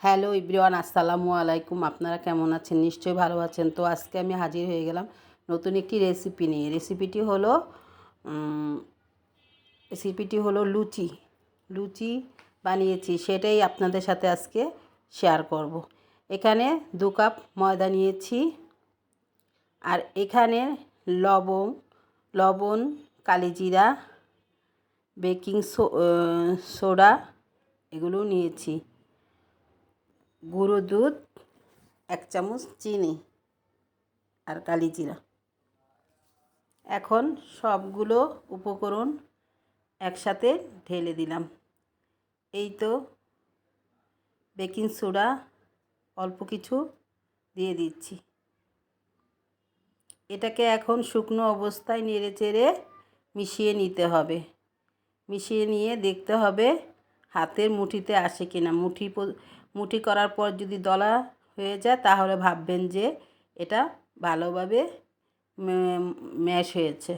Hello everyone, আসসালামু আলাইকুম। আপনারা কেমন আছেন? নিশ্চয়ই ভালো আছেন। তো আজকে আমি হাজির হয়ে গেলাম নতুন একটি রেসিপি নিয়ে। রেসিপিটি হলো লুচি। লুচি বানিয়েছি, সেটাই আপনাদের সাথে আজকে শেয়ার করব। এখানে 2 কাপ ময়দা নিয়েছি, আর এখানে লবণ, কালিজিরা, বেকিং সোডা এগুলো নিয়েছি, গুঁড়ো দুধ 1 চামচ, চিনি আর কালিজিরা। এখন সবগুলো উপকরণ একসাথে ঢেলে দিলাম। এই তো বেকিং সোডা অল্প কিছু দিয়ে দিচ্ছি। এটাকে এখন শুকনো অবস্থায় নেড়েচেড়ে মিশিয়ে নিতে হবে। মিশিয়ে নিয়ে দেখতে হবে হাতের মুঠিতে আসে কিনা। মুঠি করার পর যদি দলা হয়ে যায় তাহলে ভাববেন যে এটা ভালোভাবে ম্যাশ হয়েছে।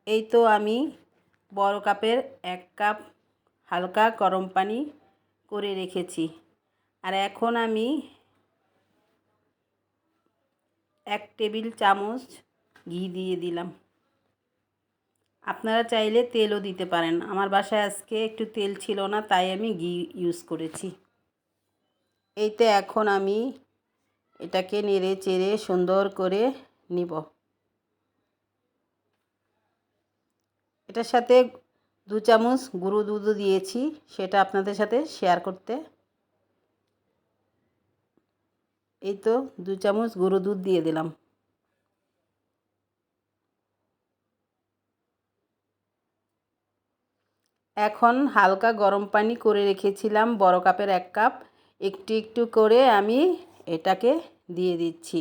এই তো আমি বড় কাপের 1 কাপ হালকা গরম পানি করে রেখেছি, আর এখন আমি 1 টেবিল চামচ ঘি দিয়ে দিলাম। আপনারা চাইলে তেলও দিতে পারেন। আমার বাসায় আজকে একটু তেল ছিল না, তাই আমি ঘি ইউজ করেছি। এই তো এখন আমি এটাকে নেড়ে চেড়ে সুন্দর করে নিব। এটার সাথে 2 চামচ গুঁড়ো দুধও দিয়েছি, সেটা আপনাদের সাথে শেয়ার করতে। এই তো 2 চামচ গুঁড়ো দুধ দিয়ে দিলাম। এখন হালকা গরম পানি করে রেখেছিলাম বড় কাপের 1 কাপ, একটু একটু করে আমি এটাকে দিয়ে দিচ্ছি।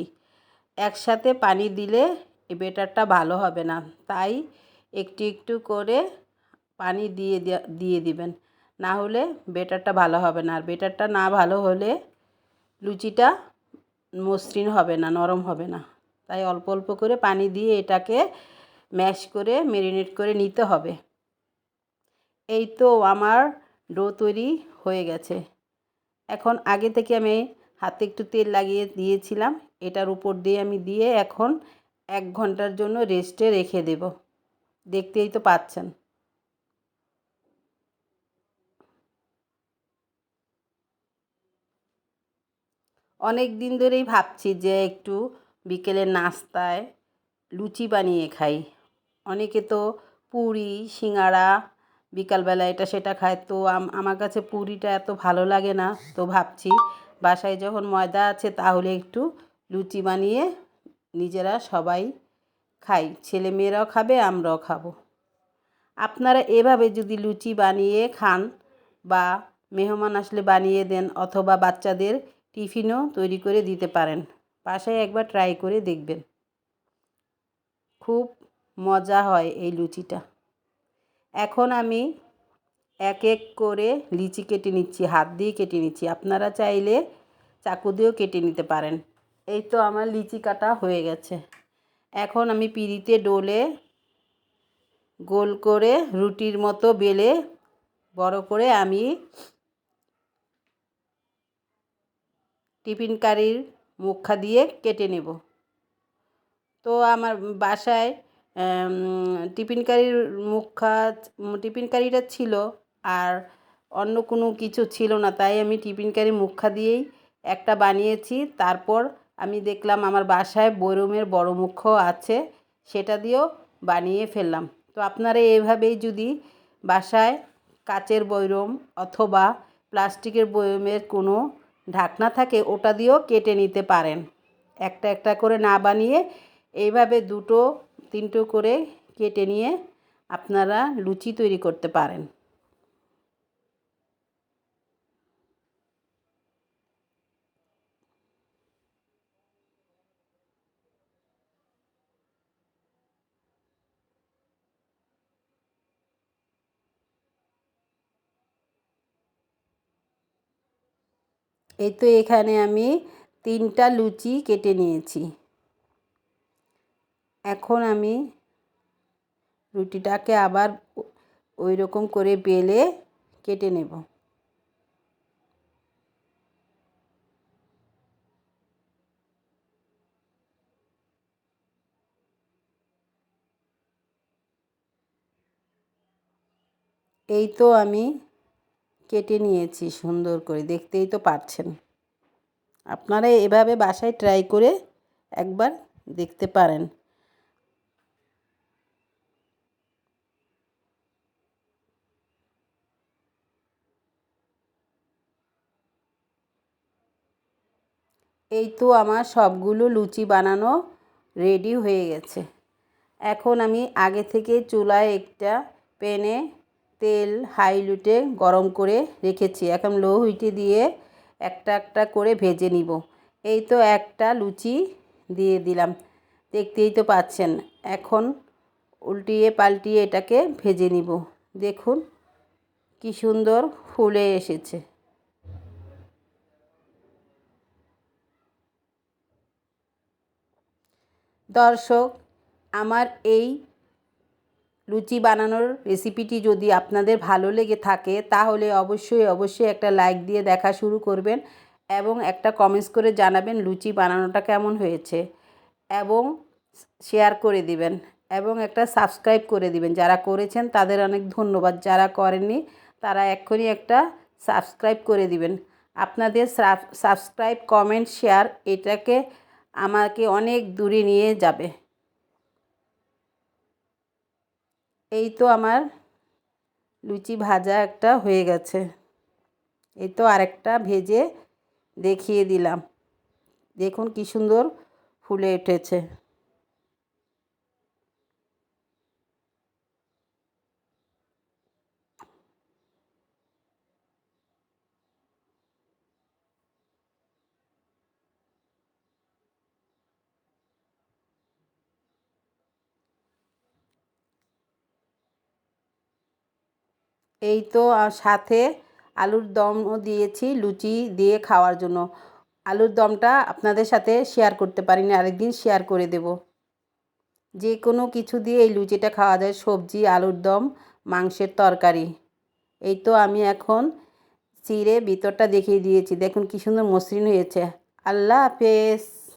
একসাথে পানি দিলে এই ব্যাটারটা ভালো হবে না, তাই একটু একটু করে পানি দিয়ে দিবেন, না হলে ব্যাটারটা ভালো হবে না। আর ব্যাটারটা না ভালো হলে লুচিটা মসৃণ হবে না, নরম হবে না। তাই অল্প অল্প করে পানি দিয়ে এটাকে ম্যাশ করে ম্যারিনেট করে নিতে হবে। এই তো আমার ডো তৈরি হয়ে গেছে। এখন আগে থেকে আমি হাতে একটু তেল লাগিয়ে দিয়েছিলাম, এটার উপর দিয়ে আমি দিয়ে এখন 1 ঘন্টার জন্য রেস্টে রেখে দেব। দেখতেই তো পাচ্ছেন। অনেক দিন ধরেই ভাবছি যে একটু বিকেলের নাস্তায় লুচি বানিয়ে খাই। অনেকে তো পুরি, সিঙ্গাড়া বিকালবেলা এটা সেটা খায়। তো আমার কাছে পুরিটা এত ভালো লাগে না। তো ভাবছি বাসায় যখন ময়দা আছে তাহলে একটু লুচি বানিয়ে নিজেরা সবাই খাই। ছেলেমেয়েরাও খাবে, আমরাও খাবো। আপনারা এভাবে যদি লুচি বানিয়ে খান বা মেহমান আসলে বানিয়ে দেন, অথবা বাচ্চাদের টিফিনও তৈরি করে দিতে পারেন। বাসায় একবার ট্রাই করে দেখবেন, খুব মজা হয় এই লুচিটা। এখন আমি এক এক করে লিচি কেটে নিচ্ছি, হাত দিয়ে কেটে নিচ্ছি। আপনারা চাইলে চাকু দিয়েও কেটে নিতে পারেন। এই তো আমার লিচি কাটা হয়ে গেছে। এখন আমি পিঁড়িতে ডলে গোল করে রুটির মতো বেলে বড় করে আমি টিফিন কারির মুখা দিয়ে কেটে নেব। তো আমার বাসায় টিফিন কারিটা ছিল, আর অন্য কোনো কিছু ছিল না, তাই আমি টিফিন কারি মুখা দিয়েই একটা বানিয়েছি। তারপর আমি দেখলাম আমার বাসায় বয়রমের বড় মুখও আছে, সেটা দিয়েও বানিয়ে ফেললাম। তো আপনারা এভাবেই যদি বাসায় কাচের বয়রম অথবা প্লাস্টিকের বয়মের কোনো ঢাকনা থাকে, ওটা দিয়েও কেটে নিতে পারেন। একটা একটা করে না বানিয়ে এইভাবে 2-3টো করে কেটে নিয়ে আপনারা লুচি তৈরি করতে পারেন। এই তো এখানে আমি 3টা লুচি কেটে নিয়েছি। এখন আমি রুটিটাকে আবার ওই রকম করে বেলে কেটে নেব। এই তো আমি কেটে নিয়েছি সুন্দর করে, দেখতেই তো পারছেন। আপনারা এভাবে বাসায় ট্রাই করে একবার দেখতে পারেন। এই তো আমার সবগুলো লুচি বানানো রেডি হয়ে গেছে। এখন আমি আগে থেকে চুলায় একটা প্যানে তেল হাই হিটে গরম করে রেখেছি। এখন লো হিটে দিয়ে একটা একটা করে ভেজে নিব। এই তো একটা লুচি দিয়ে দিলাম, দেখতেই তো পাচ্ছেন। এখন উল্টিয়ে পাল্টিয়ে এটাকে ভেজে নিব। দেখুন কি সুন্দর ফুলে এসেছে। দর্শক, আমার এই লুচি বানানোর রেসিপিটি যদি আপনাদের ভালো লেগে থাকে তাহলে অবশ্যই একটা লাইক দিয়ে দেখা শুরু করবেন এবং একটা কমেন্টস করে জানাবেন লুচি বানানোটা কেমন হয়েছে, এবং শেয়ার করে দিবেন এবং একটা সাবস্ক্রাইব করে দিবেন। যারা করেছেন তাদের অনেক ধন্যবাদ, যারা করেননি তারা এক্ষুনি একটা সাবস্ক্রাইব করে দিবেন। আপনাদের সাবস্ক্রাইব, কমেন্ট, শেয়ার এটাকে আমাকে অনেক দূরে নিয়ে যাবে। এই তো আমার লুচি ভাজা একটা হয়ে গেছে। এই তো আরেকটা ভেজে দেখিয়ে দিলাম, দেখুন কি সুন্দর ফুলে উঠেছে। এই তো সাথে আলুর দমও দিয়েছি লুচি দিয়ে খাওয়ার জন্য। আলুর দমটা আপনাদের সাথে শেয়ার করতে পারিনি, আরেকদিন শেয়ার করে দেব। যে কোনো কিছু দিয়ে এই লুচিটা খাওয়া যায়, সবজি, আলুর দম, মাংসের তরকারি। এই তো আমি এখন চিড়ে ভিতরটা দেখিয়ে দিয়েছি, দেখুন কি সুন্দর মসৃণ হয়েছে। আল্লাহ হাফেজ।